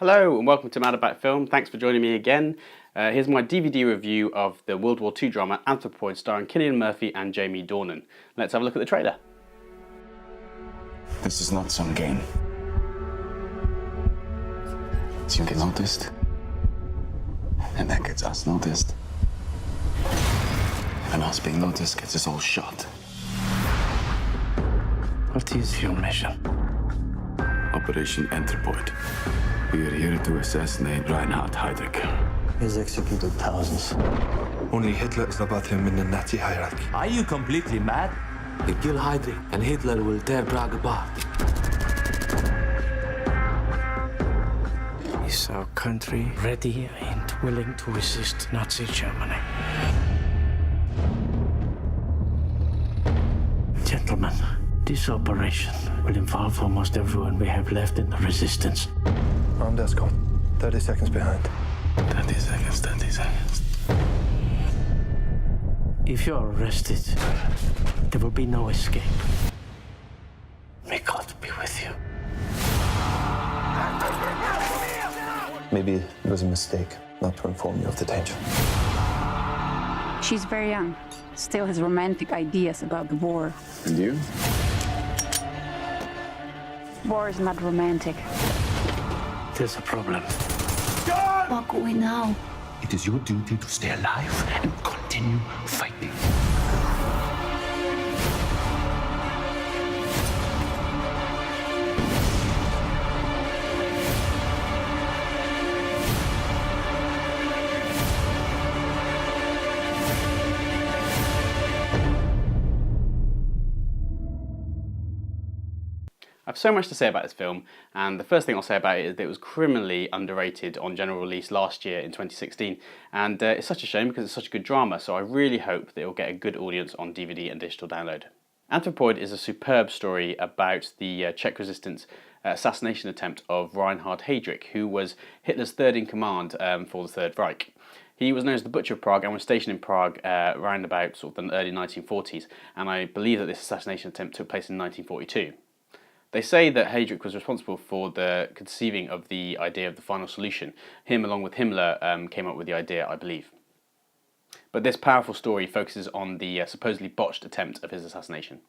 Hello and welcome to Mad About Film. Thanks for joining me again. Here's my DVD review of the World War II drama Anthropoid starring Cillian Murphy and Jamie Dornan. Let's have a look at the trailer. This is not some game. You get noticed, and that gets us noticed. And us being noticed gets us all shot. What is your mission? Operation Anthropoid. We are here to assassinate Reinhard Heydrich. He's executed thousands. Only Hitler is above him in the Nazi hierarchy. Are you completely mad? They kill Heydrich, and Hitler will tear Prague apart. Is our country ready and willing to resist Nazi Germany? Gentlemen, this operation will involve almost everyone we have left in the resistance. Armed escort. 30 seconds behind. 30 seconds, 30 seconds. If you're arrested, there will be no escape. May God be with you. Maybe it was a mistake not to inform you of the danger. She's very young, still has romantic ideas about the war. And you? War is not romantic. There's a problem. What could we now? It is your duty to stay alive and continue fighting. I have so much to say about this film, and the first thing I'll say about it is that it was criminally underrated on general release last year in 2016, and it's such a shame because it's such a good drama, so I really hope that it will get a good audience on DVD and digital download. Anthropoid is a superb story about the Czech resistance assassination attempt of Reinhard Heydrich, who was Hitler's third in command for the Third Reich. He was known as the Butcher of Prague and was stationed in Prague around about sort of the early 1940s, and I believe that this assassination attempt took place in 1942. They say that Heydrich was responsible for the conceiving of the idea of the final solution. Him, along with Himmler, came up with the idea, I believe. But this powerful story focuses on the supposedly botched attempt of his assassination.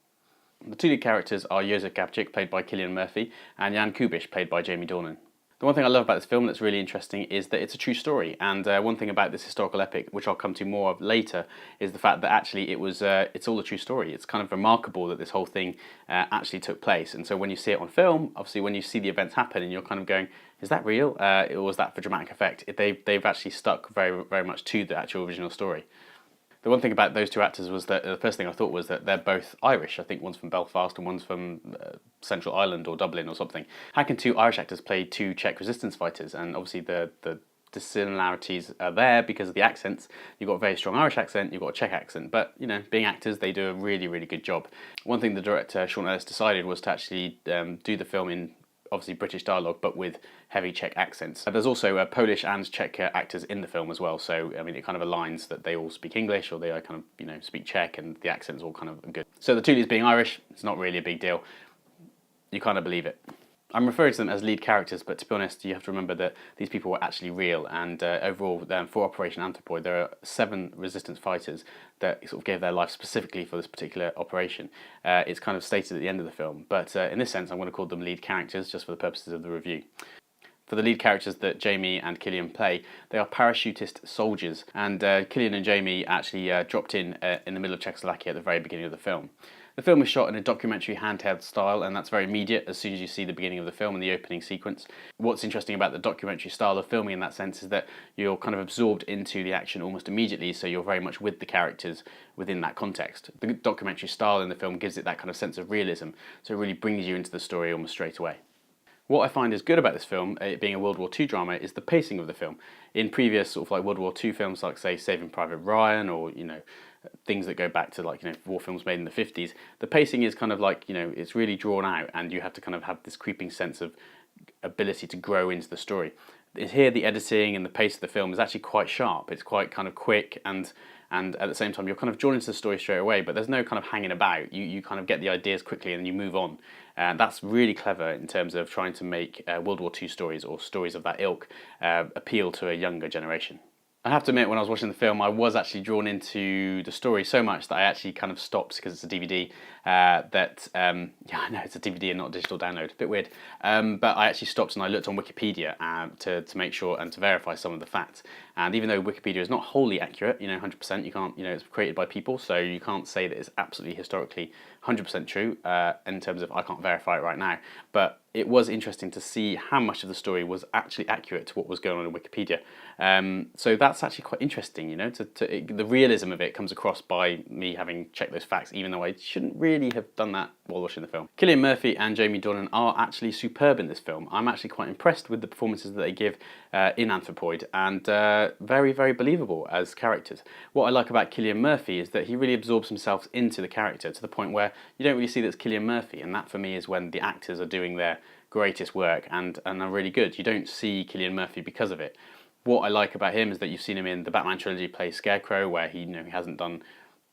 The two lead characters are Josef Gabčík, played by Cillian Murphy, and Jan Kubiš, played by Jamie Dornan. The one thing I love about this film that's really interesting is that it's a true story, and one thing about this historical epic, which I'll come to more of later, is the fact that actually it's all a true story. It's kind of remarkable that this whole thing actually took place, and so when you see it on film, obviously when you see the events happen and you're kind of going, is that real, or was that for dramatic effect? They've actually stuck very, very much to the actual original story. The one thing about those two actors was that the first thing I thought was that they're both Irish. I think one's from Belfast and one's from Central Ireland or Dublin or something. How can two Irish actors play two Czech resistance fighters? And obviously the similarities are there because of the accents. You've got a very strong Irish accent, you've got a Czech accent, but you know, being actors, they do a really, really good job. One thing the director, Sean Ellis, decided was to actually do the film in obviously British dialogue, but with heavy Czech accents. There's also Polish and Czech actors in the film as well, so I mean it kind of aligns that they all speak English or they kind of speak Czech, and the accents all kind of good. So the two leads being Irish, it's not really a big deal. You kind of believe it. I'm referring to them as lead characters, but to be honest, you have to remember that these people were actually real, and overall, for Operation Anthropoid, there are 7 resistance fighters that sort of gave their life specifically for this particular operation. It's kind of stated at the end of the film, but in this sense, I'm going to call them lead characters just for the purposes of the review. For the lead characters that Jamie and Cillian play, they are parachutist soldiers, and Cillian and Jamie actually dropped in the middle of Czechoslovakia at the very beginning of the film. The film is shot in a documentary handheld style, and that's very immediate as soon as you see the beginning of the film and the opening sequence. What's interesting about the documentary style of filming in that sense is that you're kind of absorbed into the action almost immediately, so you're very much with the characters within that context. The documentary style in the film gives it that kind of sense of realism, so it really brings you into the story almost straight away. What I find is good about this film, it being a World War II drama, is the pacing of the film. In previous sort of like World War II films, like say Saving Private Ryan, or things that go back to like war films made in the 50s, the pacing is kind of like it's really drawn out, and you have to kind of have this creeping sense of ability to grow into the story. Here, the editing and the pace of the film is actually quite sharp. It's quite kind of quick, and and at the same time you're kind of drawn into the story straight away, but there's no kind of hanging about. You kind of get the ideas quickly and then you move on. That's really clever in terms of trying to make World War II stories, or stories of that ilk, appeal to a younger generation. I have to admit, when I was watching the film, I was actually drawn into the story so much that I actually kind of stopped, because it's a DVD, yeah, I know it's a DVD and not a digital download, a bit weird, but I actually stopped and I looked on Wikipedia to make sure and to verify some of the facts. And even though Wikipedia is not wholly accurate, 100%, you can't, it's created by people, so you can't say that it's absolutely historically 100% true, in terms of I can't verify it right now, but it was interesting to see how much of the story was actually accurate to what was going on in Wikipedia. So that's actually quite interesting, the realism of it comes across by me having checked those facts, even though I shouldn't really have done that while watching the film. Cillian Murphy and Jamie Dornan are actually superb in this film. I'm actually quite impressed with the performances that they give in Anthropoid, and very, very believable as characters. What I like about Cillian Murphy is that he really absorbs himself into the character to the point where you don't really see that it's Cillian Murphy, and that for me is when the actors are doing their greatest work and are really good. You don't see Cillian Murphy because of it. What I like about him is that you've seen him in the Batman trilogy play Scarecrow, where he hasn't done,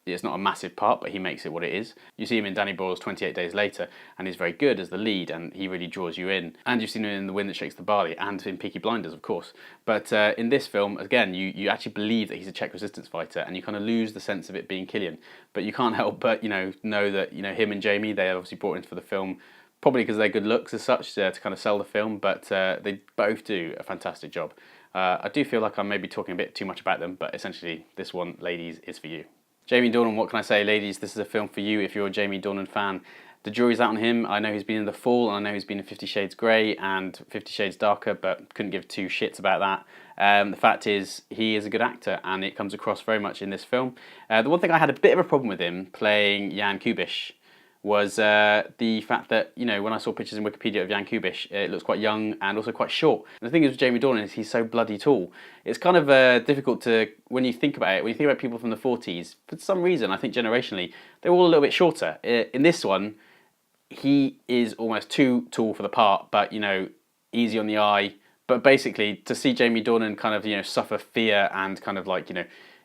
it's not a massive part, but he makes it what it is. You see him in Danny Boyle's 28 Days Later, and he's very good as the lead, and he really draws you in. And you've seen him in The Wind That Shakes the Barley, and in Peaky Blinders, of course. But in this film, again, you actually believe that he's a Czech resistance fighter, and you kind of lose the sense of it being Cillian. But you can't help but, know that, him and Jamie, they are obviously brought in for the film, probably because they're good looks as such, to kind of sell the film, but they both do a fantastic job. I do feel like I'm maybe talking a bit too much about them, but essentially this one, ladies, is for you. Jamie Dornan, what can I say? Ladies, this is a film for you if you're a Jamie Dornan fan. The jury's out on him. I know he's been in The Fall, and I know he's been in 50 Shades Grey and 50 Shades Darker, but couldn't give two shits about that. The fact is, he is a good actor, and it comes across very much in this film. The one thing I had a bit of a problem with him playing Jan Kubiš was the fact that, when I saw pictures in Wikipedia of Jan Kubiš, it looks quite young and also quite short. And the thing is with Jamie Dornan is he's so bloody tall. It's kind of difficult to, when you think about it, when you think about people from the 40s, for some reason, I think generationally, they're all a little bit shorter. In this one, he is almost too tall for the part, but, easy on the eye. But basically, to see Jamie Dornan kind of, suffer fear and kind of like,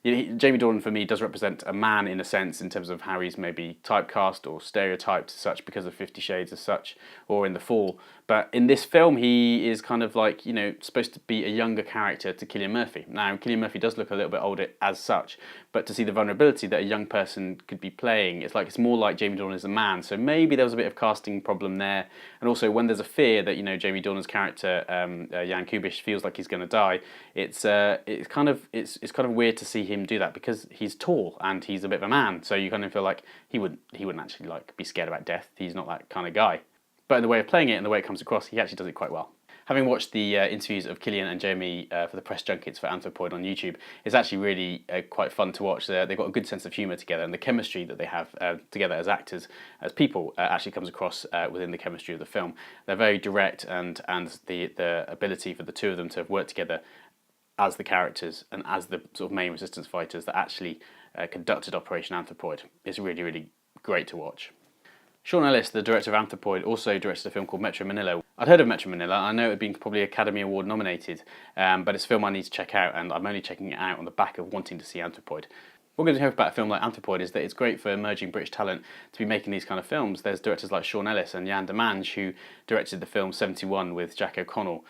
Jamie Dornan for me does represent a man in a sense in terms of how he's maybe typecast or stereotyped as such because of 50 Shades as such, or in The Fall. But in this film, he is kind of like, supposed to be a younger character to Cillian Murphy. Now, Cillian Murphy does look a little bit older as such, but to see the vulnerability that a young person could be playing, it's more like Jamie Dornan is a man. So maybe there was a bit of casting problem there. And also when there's a fear that, Jamie Dornan's character, Jan Kubiš, feels like he's going to die, it's kind of weird to see him do that because he's tall and he's a bit of a man. So you kind of feel like he wouldn't actually be scared about death. He's not that kind of guy. But in the way of playing it and the way it comes across, he actually does it quite well. Having watched the interviews of Cillian and Jamie for the press junkets for Anthropoid on YouTube, it's actually really quite fun to watch. They've got a good sense of humour together, and the chemistry that they have together as actors, as people, actually comes across within the chemistry of the film. They're very direct, and the ability for the two of them to work together as the characters and as the sort of main resistance fighters that actually conducted Operation Anthropoid is really, really great to watch. Sean Ellis, the director of Anthropoid, also directed a film called Metro Manila. I'd heard of Metro Manila. I know it had been probably Academy Award nominated, but it's a film I need to check out, and I'm only checking it out on the back of wanting to see Anthropoid. What we're going to hope about a film like Anthropoid is that it's great for emerging British talent to be making these kind of films. There's directors like Sean Ellis and Jan de Mange who directed the film 71 with Jack O'Connell,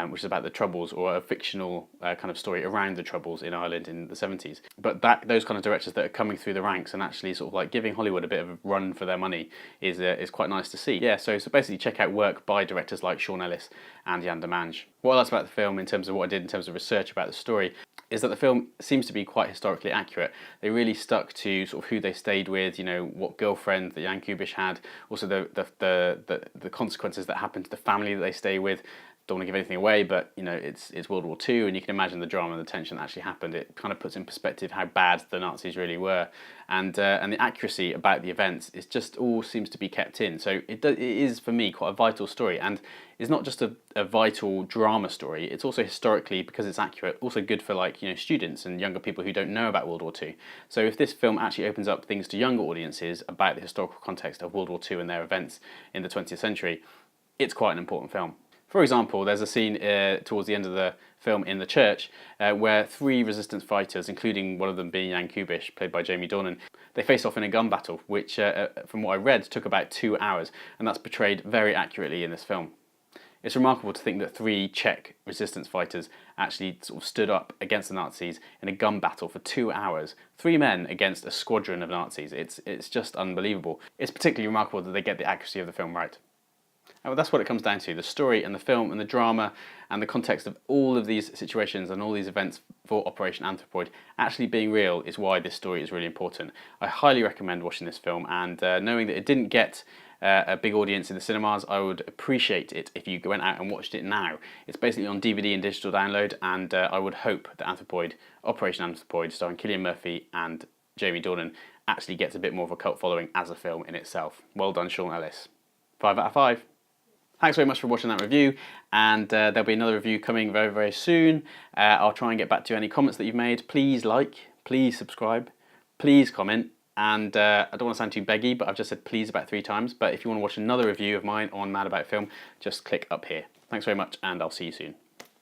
which is about the Troubles, or a fictional kind of story around the Troubles in Ireland in the 70s. But those kind of directors that are coming through the ranks and actually sort of like giving Hollywood a bit of a run for their money is quite nice to see. Yeah, so basically check out work by directors like Sean Ellis and Jan de Mange. What I liked about the film in terms of what I did in terms of research about the story is that the film seems to be quite historically accurate. They really stuck to sort of who they stayed with, what girlfriend that Jan Kubiš had, also the consequences that happened to the family that they stay with. Don't want to give anything away, but it's World War II, and you can imagine the drama and the tension that actually happened. It kind of puts in perspective how bad the Nazis really were, and the accuracy about the events. It just all seems to be kept in. So it is for me quite a vital story, and it's not just a vital drama story. It's also historically, because it's accurate, also good for students and younger people who don't know about World War II. So if this film actually opens up things to younger audiences about the historical context of World War II and their events in the 20th century, it's quite an important film. For example, there's a scene towards the end of the film in the church where 3 resistance fighters, including one of them being Jan Kubiš, played by Jamie Dornan, they face off in a gun battle, which, from what I read, took about 2 hours, and that's portrayed very accurately in this film. It's remarkable to think that 3 Czech resistance fighters actually sort of stood up against the Nazis in a gun battle for 2 hours. 3 men against a squadron of Nazis. It's just unbelievable. It's particularly remarkable that they get the accuracy of the film right. Well, that's what it comes down to. The story and the film and the drama and the context of all of these situations and all these events for Operation Anthropoid actually being real is why this story is really important. I highly recommend watching this film, and knowing that it didn't get a big audience in the cinemas, I would appreciate it if you went out and watched it now. It's basically on DVD and digital download, and I would hope that Operation Anthropoid, starring Cillian Murphy and Jamie Dornan, actually gets a bit more of a cult following as a film in itself. Well done, Sean Ellis. 5 out of 5. Thanks very much for watching that review, and there'll be another review coming very, very soon. I'll try and get back to any comments that you've made. Please like, please subscribe, please comment, and I don't want to sound too beggy, but I've just said please about 3 times. But if you want to watch another review of mine on Mad About Film, just click up here. Thanks very much, and I'll see you soon.